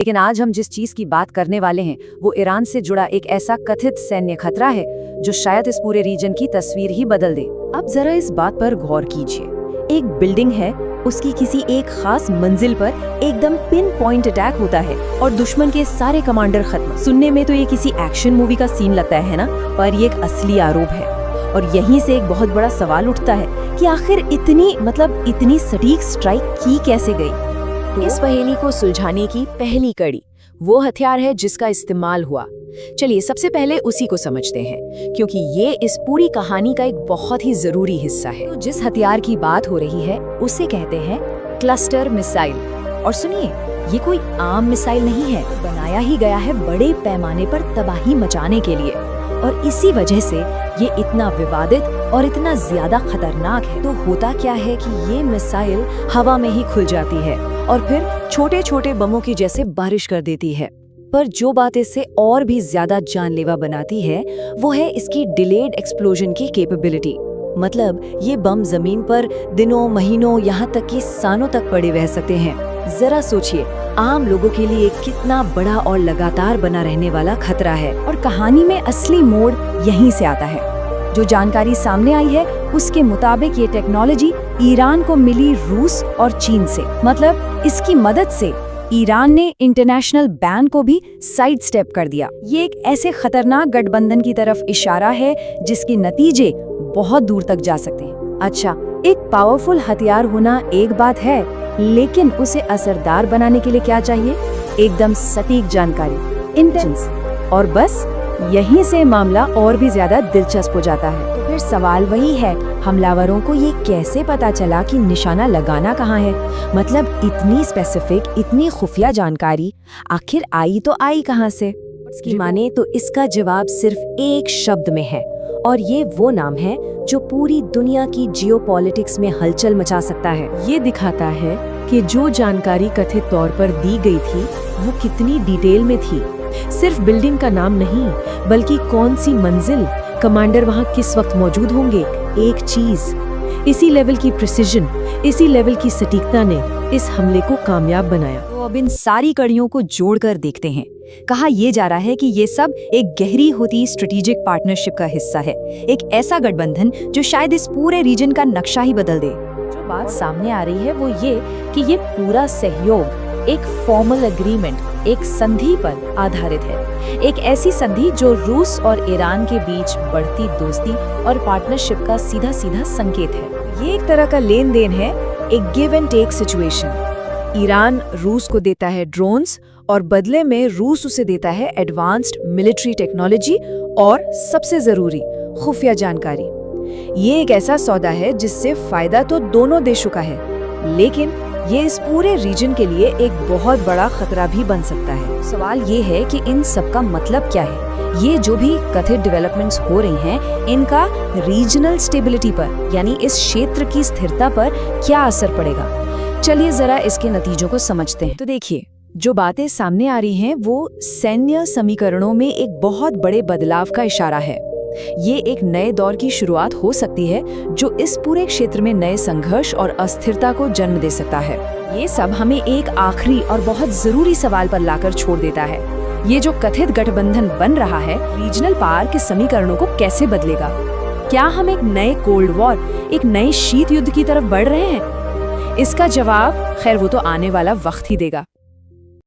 लेकिन आज हम जिस चीज की बात करने वाले हैं वो ईरान से जुड़ा एक ऐसा कथित सैन्य खतरा है जो शायद इस पूरे रीजन की तस्वीर ही बदल दे। अब जरा इस बात पर गौर कीजिए। एक बिल्डिंग है, उसकी किसी एक खास मंजिल पर एकदम पिन पॉइंट अटैक होता है और दुश्मन के सारे कमांडर खत्म। सुनने में तो ये किसी एक्शन मूवी का सीन लगता है ना, पर ये एक असली आरोप है। और यहीं से एक बहुत बड़ा सवाल उठता है कि आखिर इतनी सटीक स्ट्राइक की कैसे गई। तो इस पहेली को सुलझाने की पहली कड़ी वो हथियार है जिसका इस्तेमाल हुआ। चलिए सबसे पहले उसी को समझते हैं, क्योंकि ये इस पूरी कहानी का एक बहुत ही जरूरी हिस्सा है। तो जिस हथियार की बात हो रही है उसे कहते हैं क्लस्टर मिसाइल। और सुनिए, ये कोई आम मिसाइल नहीं है, बनाया ही गया है बड़े पैमाने पर तबाही मचाने के लिए। और इसी वजह से ये इतना विवादित और इतना ज्यादा खतरनाक है। तो होता क्या है कि ये मिसाइल हवा में ही खुल जाती है और फिर छोटे छोटे बमों की जैसे बारिश कर देती है। पर जो बात इसे और भी ज्यादा जानलेवा बनाती है वो है इसकी डिलेड एक्सप्लोजन की कैपेबिलिटी। मतलब ये बम जमीन पर दिनों, महीनों, यहाँ तक कि सालों तक पड़े रह सकते हैं। जरा सोचिए, आम लोगों के लिए कितना बड़ा और लगातार बना रहने वाला खतरा है। और कहानी में असली मोड़ यहीं से आता है। जो जानकारी सामने आई है उसके मुताबिक ये टेक्नोलॉजी ईरान को मिली रूस और चीन से। मतलब इसकी मदद से ईरान ने इंटरनेशनल बैन को भी साइड स्टेप कर दिया। ये एक ऐसे खतरनाक गठबंधन की तरफ इशारा है जिसके नतीजे बहुत दूर तक जा सकते हैं। अच्छा, एक पावरफुल हथियार होना एक बात है, लेकिन उसे असरदार बनाने के लिए क्या चाहिए? एकदम सटीक जानकारी, इंटेलिजेंस। और बस यहीं से मामला और भी ज्यादा दिलचस्प हो जाता है। तो फिर सवाल वही है, हमलावरों को ये कैसे पता चला कि निशाना लगाना कहाँ है? मतलब इतनी स्पेसिफिक, इतनी खुफिया जानकारी आखिर आई तो आई कहाँ से? इसकी माने तो इसका जवाब सिर्फ एक शब्द में है, और ये वो नाम है जो पूरी दुनिया की जियोपॉलिटिक्स में हलचल मचा सकता है। ये दिखाता है कि जो जानकारी कथित तौर पर दी गई थी वो कितनी डिटेल में थी। सिर्फ बिल्डिंग का नाम नहीं, बल्कि कौन सी मंजिल, कमांडर वहाँ किस वक्त मौजूद होंगे, एक चीज। इसी लेवल की प्रिसिजन, इसी लेवल की सटीकता ने इस हमले को कामयाब बनाया। तो अब इन सारी कड़ियों को जोड़कर देखते हैं। कहा यह जा रहा है कि ये सब एक गहरी होती स्ट्रेटेजिक पार्टनरशिप का हिस्सा है, एक ऐसा गठबंधन जो शायद इस पूरे रीजन का नक्शा ही बदल दे। जो बात सामने आ रही है वो ये कि ये पूरा सहयोग एक फॉर्मल एग्रीमेंट, एक संधि पर आधारित है। एक ऐसी संधि जो रूस और ईरान के बीच बढ़ती दोस्ती और पार्टनरशिप का सीधा सीधा संकेत है। ये एक तरह का लेन देन है, एक give and take situation. Iran रूस को देता है ड्रोन्स और बदले में रूस उसे देता है एडवांस्ड मिलिट्री टेक्नोलॉजी और सबसे जरूरी खुफिया जानकारी। ये एक ऐसा सौदा है जिससे फायदा तो दोनों देशों का है, लेकिन ये इस पूरे रीजन के लिए एक बहुत बड़ा खतरा भी बन सकता है। सवाल ये है कि इन सब का मतलब क्या है? ये जो भी कथित डेवलपमेंट्स हो रही हैं, इनका रीजनल स्टेबिलिटी पर, यानी इस क्षेत्र की स्थिरता पर क्या असर पड़ेगा? चलिए जरा इसके नतीजों को समझते हैं। तो देखिए, जो बातें सामने आ रही हैं वो सैन्य समीकरणों में एक बहुत बड़े बदलाव का इशारा है। ये एक नए दौर की शुरुआत हो सकती है जो इस पूरे क्षेत्र में नए संघर्ष और अस्थिरता को जन्म दे सकता है। ये सब हमें एक आखिरी और बहुत जरूरी सवाल पर लाकर छोड़ देता है। ये जो कथित गठबंधन बन रहा है, रीजनल पावर के समीकरणों को कैसे बदलेगा? क्या हम एक नए कोल्ड वॉर, एक नए शीत युद्ध की तरफ बढ़ रहे हैं? इसका जवाब खैर वो तो आने वाला वक्त ही देगा।